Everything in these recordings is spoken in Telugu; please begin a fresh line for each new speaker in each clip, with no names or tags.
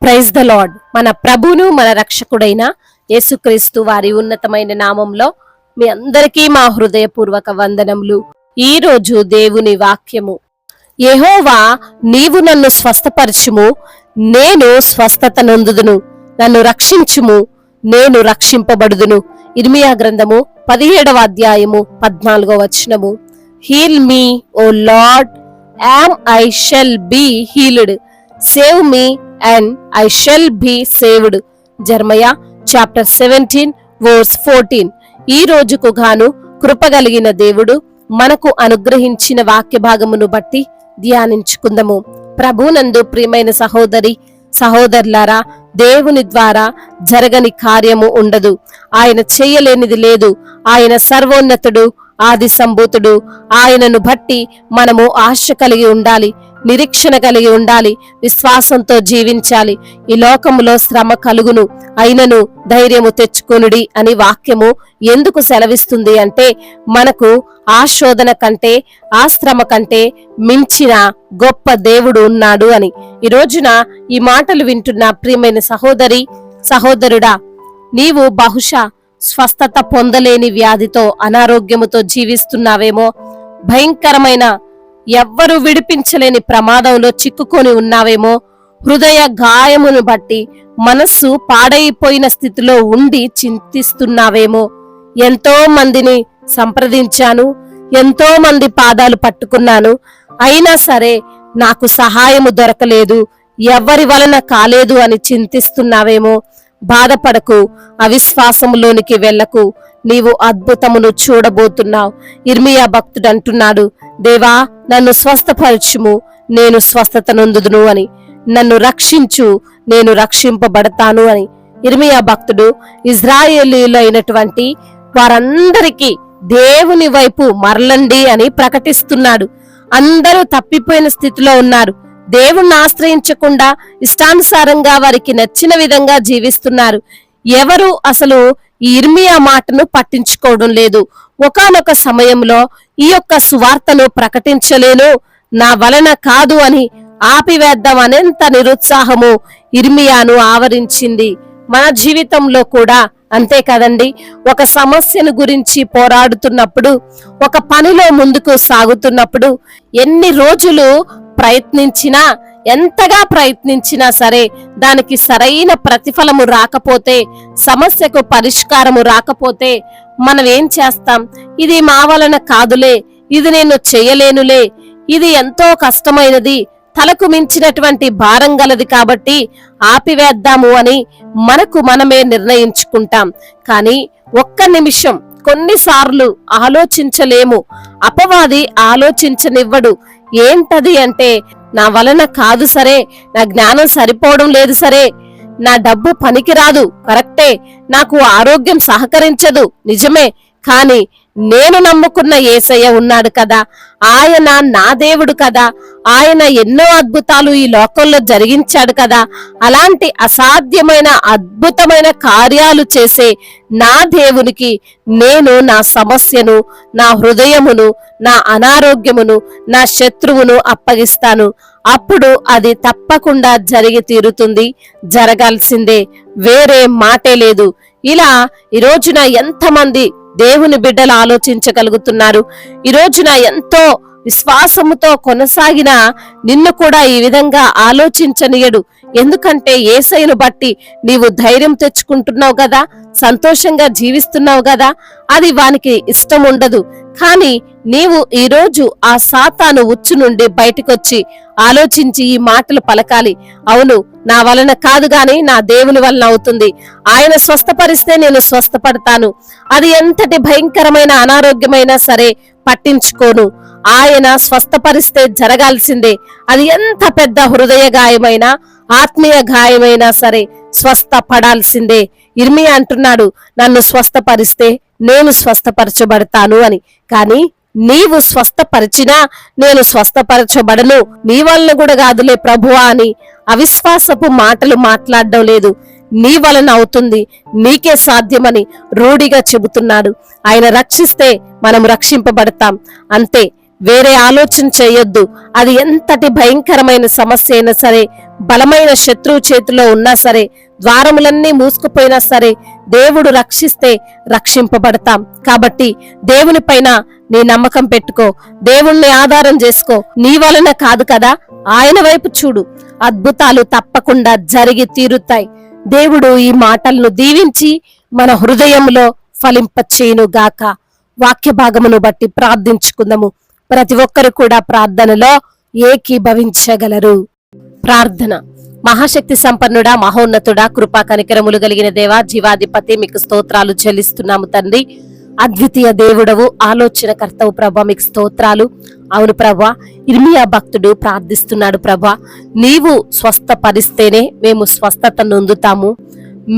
Praise the lord. మన ప్రభువును మన రక్షకుడైన యేసుక్రీస్తు వారి ఉన్నతమైన నామంలో మీ అందరికీ మా హృదయపూర్వక వందనములు. ఈ రోజు దేవుని వాక్యము, యెహోవా నీవు నన్ను స్వస్థపరచుము, నేను స్వస్థత నొందుదును, నన్ను రక్షించుము, నేను రక్షింపబడుదును. ఇర్మియా గ్రంథము 17వ అధ్యాయము 14వ వచనము. Heal me O Lord, and I shall be healed, save me and I shall be saved. Jeremiah chapter 17 verse 14. ఈ రోజుకు గాను కృపగలిగిన దేవుడు మనకు అనుగ్రహించిన వాక్య భాగమును బట్టి ధ్యానించుకుందాము. ప్రభునందు ప్రియమైన సహోదరి సహోదరులారా, దేవుని ద్వారా జరగని కార్యము ఉండదు. ఆయన చేయలేనిది లేదు. ఆయన సర్వోన్నతుడు, ఆది సంభూతుడు. ఆయనను బట్టి మనము ఆశ కలిగి ఉండాలి, నిరీక్షణ కలిగి ఉండాలి, విశ్వాసంతో జీవించాలి. ఈ లోకములో శ్రమ కలుగును, అయినను ధైర్యము తెచ్చుకొనుడి అని వాక్యము ఎందుకు సెలవిస్తుంది అంటే, మనకు ఆ శోధన కంటే, ఆ శ్రమ కంటే మించిన గొప్ప దేవుడు ఉన్నాడు అని. ఈ రోజున ఈ మాటలు వింటున్న ప్రియమైన సహోదరి సహోదరుడా, నీవు బహుశా స్వస్థత పొందలేని వ్యాధితో, అనారోగ్యముతో జీవిస్తున్నావేమో, భయంకరమైన ఎవ్వరు విడిపించలేని ప్రమాదంలో చిక్కుకొని ఉన్నావేమో, హృదయ గాయమును బట్టి మనస్సు పాడైపోయిన స్థితిలో ఉండి చింతిస్తున్నావేమో. ఎంతో మందిని సంప్రదించాను, ఎంతో మంది పాదాలు పట్టుకున్నాను, అయినా సరే నాకు సహాయము దొరకలేదు, ఎవరి వలన కాలేదు అని చింతిస్తున్నావేమో. బాధపడకు, అవిశ్వాసములోనికి వెళ్ళకు, నీవు అద్భుతమును చూడబోతున్నావు. ఇర్మియా భక్తుడు అంటున్నాడు, దేవా నన్ను స్వస్థపరచుము, నేను స్వస్థత నొందుదును అని, నన్ను రక్షించు, నేను రక్షింపబడతాను అని. ఇర్మియా భక్తుడు ఇజ్రాయేలీయులైనటువంటి వారందరికీ దేవుని వైపు మరలండి అని ప్రకటిస్తున్నాడు. అందరూ తప్పిపోయిన స్థితిలో ఉన్నారు. దేవుణ్ణి ఆశ్రయించకుండా ఇష్టానుసారంగా వారికి నచ్చిన విధంగా జీవిస్తున్నారు. ఎవరు అసలు ఈ ఇర్మియా మాటను పట్టించుకోవడం లేదు. ఒకానొక సమయంలో ఈ యొక్క సువార్తను ప్రకటించలేను, నా వలన కాదు అని ఆపివేద్దాం అనేంత నిరుత్సాహము ఇర్మియాను ఆవరించింది. మన జీవితంలో కూడా అంతే కదండి. ఒక సమస్యను గురించి పోరాడుతున్నప్పుడు, ఒక పనిలో ముందుకు సాగుతున్నప్పుడు ఎన్ని రోజులు ప్రయత్నించినా, ఎంతగా ప్రయత్నించినా సరే దానికి సరైన ప్రతిఫలము రాకపోతే, సమస్యకు పరిష్కారము రాకపోతే మనం ఏం చేస్తాం? ఇది మా వలన కాదులే, ఇది నేను చేయలేనులే, ఇది ఎంతో కష్టమైనది, తలకు మించినటువంటి భారం గలది కాబట్టి ఆపివేద్దాము అని మనకు మనమే నిర్ణయించుకుంటాం. కానీ ఒక్క నిమిషం, కొన్నిసార్లు ఆలోచించలేము. అపవాది ఆలోచించనివ్వడు. ఏంటది అంటే, నా వలన కాదు సరే, నా జ్ఞానం సరిపోవడం లేదు సరే, నా డబ్బు పనికిరాదు కరెక్టే, నాకు ఆరోగ్యం సహకరించదు నిజమే, కానీ నేను నమ్ముకున్న యేసయ్య ఉన్నాడు కదా, ఆయన నా దేవుడు కదా, ఆయన ఎన్నో అద్భుతాలు ఈ లోకంలో జరిగించాడు కదా, అలాంటి అసాధ్యమైన అద్భుతమైన కార్యాలు చేసే నా దేవునికి నేను నా సమస్యను, నా హృదయమును, నా అనారోగ్యమును, నా శత్రువును అప్పగిస్తాను. అప్పుడు అది తప్పకుండా జరిగి తీరుతుంది, జరగాల్సిందే, వేరే మాటే లేదు. ఇలా ఈ రోజున ఎంతమంది దేవుని బిడ్డలు ఆలోచించగలుగుతున్నారు? ఈ రోజున ఎంతో విశ్వాసముతో కొనసాగిన నిన్ను కూడా ఈ విధంగా ఆలోచించనీయడు. ఎందుకంటే యేసయ్యను బట్టి నీవు ధైర్యం తెచ్చుకుంటున్నావు కదా, సంతోషంగా జీవిస్తున్నావు కదా, అది వానికి ఇష్టం ఉండదు. కానీ నీవు ఈరోజు ఆ సాతాను ఉచ్చు నుండి బయటకొచ్చి ఆలోచించి ఈ మాటలు పలకాలి. అవును, నా వలన కాదు గాని నా దేవుని వలన అవుతుంది. ఆయన స్వస్థపరిస్తే నేను స్వస్థపడతాను. అది ఎంతటి భయంకరమైన అనారోగ్యమైనా సరే పట్టించుకోను. ఆయన స్వస్థపరిస్తే జరగాల్సిందే. అది ఎంత పెద్ద హృదయ గాయమైనా, ఆత్మీయ గాయమైనా సరే స్వస్థపడాల్సిందే. ఇర్మియా అంటున్నాడు, నన్ను స్వస్థపరిస్తే నేను స్వస్థపరచబడతాను అని. కానీ నీవు స్వస్థపరిచినా నేను స్వస్థపరచబడను, నీ వలన కూడా కాదులే ప్రభువా అని అవిశ్వాసపు మాటలు మాట్లాడడం లేదు. నీ వలన అవుతుంది, నీకే సాధ్యమని రూఢిగా చెబుతున్నాడు. ఆయన రక్షిస్తే మనం రక్షింపబడతాం. అంతే, వేరే ఆలోచన చేయొద్దు. అది ఎంతటి భయంకరమైన సమస్య అయినా సరే, బలమైన శత్రువు చేతిలో ఉన్నా సరే, ద్వారములన్నీ మూసుకుపోయినా సరే, దేవుడు రక్షిస్తే రక్షింపబడతాం. కాబట్టి దేవుని పైన నీ నమ్మకం పెట్టుకో, దేవుణ్ణి ఆధారం చేసుకో. నీ వలన కాదు కదా, ఆయన వైపు చూడు. అద్భుతాలు తప్పకుండా జరిగి తీరుతాయి. దేవుడు ఈ మాటలను దీవించి మన హృదయంలో ఫలింపచేయును గాక. వాక్య భాగమును బట్టి ప్రార్థించుకుందాము. ప్రతి ఒక్కరు కూడా ప్రార్థనలో ఏకీభవించగలరు. ప్రార్థన. మహాశక్తి సంపన్నుడా, మహోన్నతుడా, కృపా కనికరములు కలిగిన దేవా, జీవాధిపతి, మీకు స్తోత్రాలు చెల్లిస్తున్నాము తండ్రి. అద్వితీయ దేవుడవు, ఆలోచన కర్తవు ప్రభా, మీకు స్తోత్రాలు. అవును ప్రభా, ఇర్మియా భక్తుడు ప్రార్థిస్తున్నాడు ప్రభా, నీవు స్వస్థపరిస్తేనే మేము స్వస్థత నొందుతాము,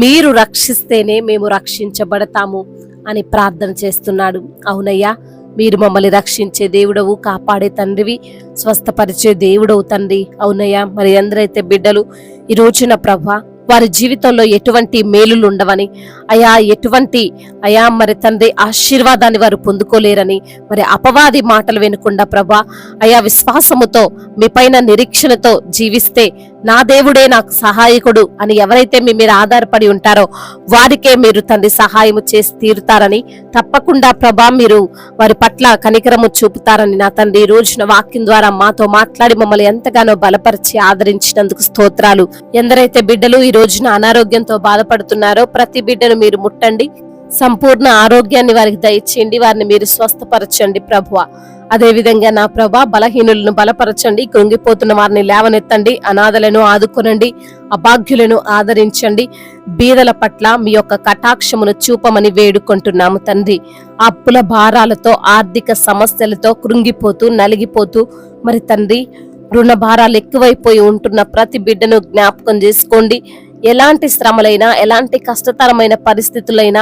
మీరు రక్షిస్తేనే మేము రక్షించబడతాము అని ప్రార్థన చేస్తున్నాడు. అవునయ్యా, మీరు మమ్మల్ని రక్షించే దేవుడవు, కాపాడే తండ్రివి, స్వస్థపరిచే దేవుడవు తండ్రి. అవునయ్యా, మరి ఎందరైతే బిడ్డలు ఈ రోజున ప్రభా వారి జీవితంలో ఎటువంటి మేలులు ఉండవని అయా, ఎటువంటి అయా మరి తండ్రి ఆశీర్వాదాన్ని వారు పొందుకోలేరని, మరి అపవాది మాటలు వినకుండా ప్రభా అయా విశ్వాసముతో మీ పైన నిరీక్షణతో జీవిస్తే నా దేవుడే నాకు సహాయకుడు అని ఎవరైతే మీ మీద ఆధారపడి ఉంటారో వారికే మీరు తండ్రి సహాయము చేసి తీరుతారని, తప్పకుండా ప్రభా మీరు వారి పట్ల కనికరము చూపుతారని నా తండ్రి ఈ రోజున వాక్యం ద్వారా మాతో మాట్లాడి మమ్మల్ని ఎంతగానో బలపరిచి ఆదరించినందుకు స్తోత్రాలు. ఎందరైతే బిడ్డలు ఈ రోజున అనారోగ్యంతో బాధపడుతున్నారో ప్రతి బిడ్డను మీరు ముట్టండి, సంపూర్ణ ఆరోగ్యాన్ని వారికి దయచేయండి, వారిని మీరు స్వస్థపరచండి ప్రభువా. అదే విధంగా నా ప్రభా బలహీనులను బలపరచండి, కృంగిపోతున్న వారిని లేవనెత్తండి, అనాథలను ఆదుకొనండి, అభాగ్యులను ఆదరించండి, బీదల పట్ల మీ యొక్క కటాక్షమును చూపమని వేడుకుంటున్నాము తండ్రి. అప్పుల భారాలతో, ఆర్థిక సమస్యలతో కృంగిపోతూ నలిగిపోతూ మరి తండ్రి రుణ భారాలు ఎక్కువైపోయి ఉంటున్న ప్రతి బిడ్డను జ్ఞాపకం చేసుకోండి. ఎలాంటి శ్రమలైనా, ఎలాంటి కష్టతరమైన పరిస్థితులైనా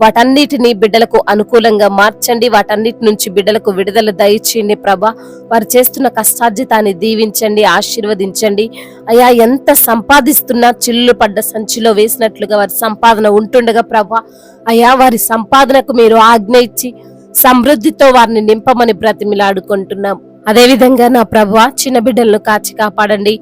వాటన్నిటిని బిడ్డలకు అనుకూలంగా మార్చండి, వాటన్నిటి నుంచి బిడ్డలకు విడుదల దయచేయండి ప్రభా. వారు చేస్తున్న కష్టార్జితాన్ని దీవించండి, ఆశీర్వదించండి. అయా, ఎంత సంపాదిస్తున్నా చిల్లు పడ్డ సంచిలో వేసినట్లుగా వారి సంపాదన ఉంటుండగా ప్రభా అయా, వారి సంపాదనకు మీరు ఆజ్ఞ ఇచ్చి సమృద్ధితో వారిని నింపమని బ్రతిమిలాడుకుంటున్నాం. అదేవిధంగా నా ప్రభువా చిన్న బిడ్డలను కాచి కాపాడండి,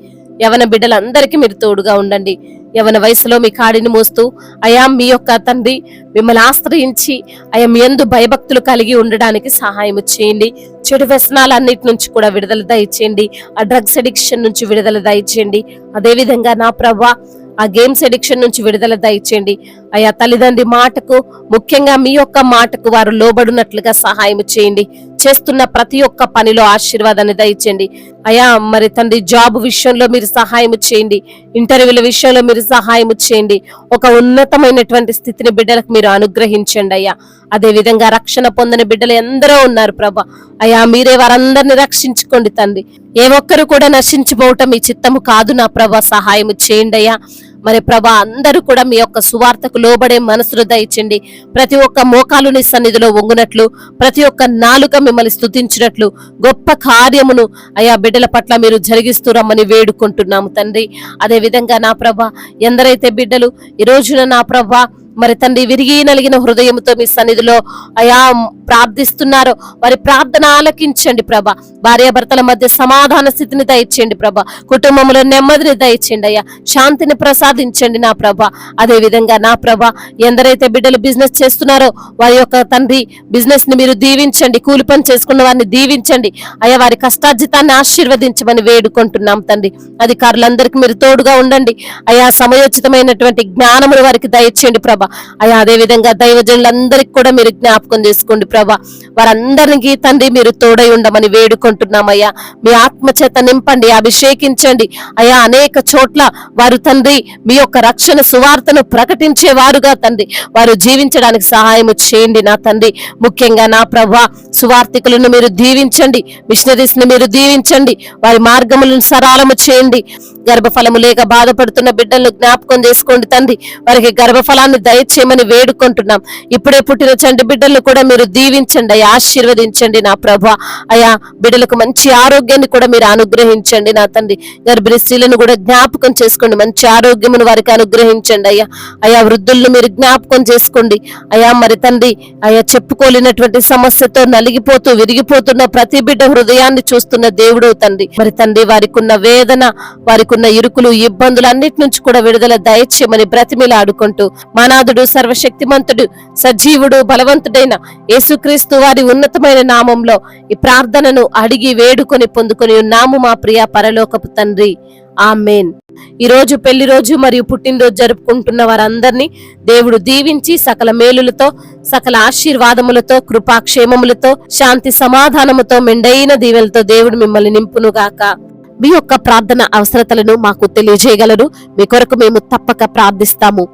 యవన బిడ్డలందరికీ మీరు తోడుగా ఉండండి. యవన వయసులో మీ కాడిని మోస్తూ అయా మీ యొక్క తండ్రి మిమ్మల్ని ఆశ్రయించి అయా మీ యందు భయభక్తులు కలిగి ఉండడానికి సహాయం చేయండి. చెడు వ్యసనాలన్నిటి నుంచి కూడా విడుదల దయచేయండి, ఆ డ్రగ్స్ అడిక్షన్ నుంచి విడుదల దయచేయండి. అదేవిధంగా నా ప్రభువా ఆ గేమ్స్ అడిక్షన్ నుంచి విడుదల దయచేయండి. అయా తల్లిదండ్రి మాటకు, ముఖ్యంగా మీ యొక్క మాటకు వారు లోబడినట్లుగా సహాయం చేయండి. చేస్తున్న ప్రతి ఒక్క పనిలో ఆశీర్వాదాన్ని దయచేయండి. అయా మరి తండ్రి జాబ్ విషయంలో మీరు సహాయం చేయండి, ఇంటర్వ్యూల విషయంలో మీరు సహాయం చేయండి. ఒక ఉన్నతమైనటువంటి స్థితిని బిడ్డలకు మీరు అనుగ్రహించండి అయ్యా. అదే విధంగా రక్షణ పొందిన బిడ్డలు ఎందరో ఉన్నారు ప్రభా, అయా మీరే వారందరినీ రక్షించుకోండి తండ్రి. ఏ ఒక్కరు కూడా నశించిపోవటం మీ చిత్తము కాదు నా ప్రభా, సహాయం చేయండి అయ్యా. మరి ప్రభా అందరూ కూడా మీ యొక్క సువార్తకు లోబడే మనసును దయచండి. ప్రతి ఒక్క మోకాలు నీ సన్నిధిలో వంగునట్లు, ప్రతి ఒక్క నాలుక మిమ్మల్ని స్తుతించినట్లు గొప్ప కార్యమును అయా బిడ్డల పట్ల మీరు జరిగిస్తూ రమ్మని వేడుకుంటున్నాము తండ్రి. అదే విధంగా నా ప్రభా ఎందరైతే బిడ్డలు ఈ రోజున నా ప్రభా మరి తండ్రి విరిగి నలిగిన హృదయంతో మీ సన్నిధిలో అయా ప్రార్థిస్తున్నారో వారి ప్రార్థన ఆలకించండి ప్రభా. భార్యాభర్తల మధ్య సమాధాన స్థితిని దయచేయండి ప్రభా, కుటుంబంలో నెమ్మదిని దయచేయండి అయ్యా, శాంతిని ప్రసాదించండి నా ప్రభా. అదే విధంగా నా ప్రభా ఎందరైతే బిడ్డలు బిజినెస్ చేస్తున్నారో వారి యొక్క తండ్రి బిజినెస్ ని మీరు దీవించండి, కూలి పని చేసుకున్న వారిని దీవించండి అయ్యా, వారి కష్టార్జితాన్ని ఆశీర్వదించమని వేడుకుంటున్నాం తండ్రి. అధికారులందరికీ మీరు తోడుగా ఉండండి అయా, సమయోచితమైనటువంటి జ్ఞానమును వారికి దయచేయండి ప్రభా. అయా అదే విధంగా దైవజనులందరికీ కూడా మీరు జ్ఞాపకం చేసుకోండి ప్రభా. వారందరికీ తండ్రి మీరు తోడై ఉండమని వేడుకుంటున్నామయ్యా. మీ ఆత్మ చేత నింపండి, అభిషేకించండి అయా. అనేక చోట్ల వారు తండ్రి మీ యొక్క రక్షణ సువార్తను ప్రకటించే వారుగా తండ్రి వారు జీవించడానికి సహాయం చేయండి నా తండ్రి. ముఖ్యంగా నా ప్రభా సువార్థికులను మీరు దీవించండి, మిషనరీస్ ని మీరు దీవించండి, వారి మార్గములను సరళము చేయండి. గర్భఫలము లేక బాధపడుతున్న బిడ్డలను జ్ఞాపకం చేసుకోండి తండ్రి. వారికి గర్భఫలాన్ని దయచేయమని వేడుకుంటున్నాం. ఇప్పుడే పుట్టిన చంటి బిడ్డలను కూడా మీరు దీవించండి అయ్యా, ఆశీర్వదించండి నా ప్రభువా. అయ్యా బిడ్డలకు మంచి ఆరోగ్యాన్ని కూడా మీరు అనుగ్రహించండి నా తండ్రి. గర్భిణీ స్త్రీలను కూడా జ్ఞాపకం చేసుకోండి, మంచి ఆరోగ్యమును వారికి అనుగ్రహించండి అయ్యా. అయా వృద్ధులను మీరు జ్ఞాపకం చేసుకోండి అయా. మరి తండ్రి అయా చెప్పుకోలేనటువంటి సమస్యతో నలిగిపోతూ విరిగిపోతున్న ప్రతి బిడ్డ హృదయాన్ని చూస్తున్న దేవుడు తండ్రి. మరి తండ్రి వారికి ఉన్న వేదన, వారికి ఉన్న ఇరుకులు, ఇబ్బందులు అన్నిటి నుంచి కూడా విడుదల దయచేయమని బ్రతిమిలాడుకుంటూ మానాథుడు, సర్వశక్తిమంతుడు, సజీవుడు, బలవంతుడైన యేసుక్రీస్తు వారి ఉన్నతమైన నామంలో ఈ ప్రార్థనను అడిగి వేడుకొని పొందుకొని ఉన్నాము మా ప్రియ పరలోకపు తండ్రి. ఆమేన్. ఈ రోజు పెళ్లి రోజు మరియు పుట్టినరోజు జరుపుకుంటున్న వారందరినీ దేవుడు దీవించి సకల మేలులతో, సకల ఆశీర్వాదములతో, కృపాక్షేమములతో, శాంతి సమాధానముతో, మెండైన దీవెలతో దేవుడు మిమ్మల్ని నింపునుగాక. మీ యొక్క ప్రార్థన అవసరతలను మాకు తెలియజేయగలరు. మీ కొరకు మేము తప్పక ప్రార్థిస్తాము.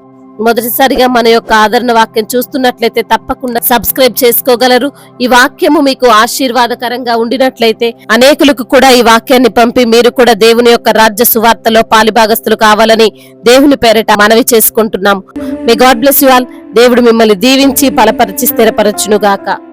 మొదటిసారిగా మన యొక్క ఆదరణ వాక్యం చూస్తున్నట్లయితే తప్పకుండా సబ్స్క్రైబ్ చేసుకోగలరు. ఈ వాక్యము మీకు ఆశీర్వాదకరంగా ఉండినట్లయితే అనేకులకు కూడా ఈ వాక్యాన్ని పంపి మీరు కూడా దేవుని యొక్క రాజ్య సువార్తలో పాలిభాగస్తులు కావాలని దేవుని పేరిట మనవి చేసుకుంటున్నాము. May God bless you all. దేవుడు మిమ్మల్ని దీవించి బలపరిచి స్థిరపరచునుగాక.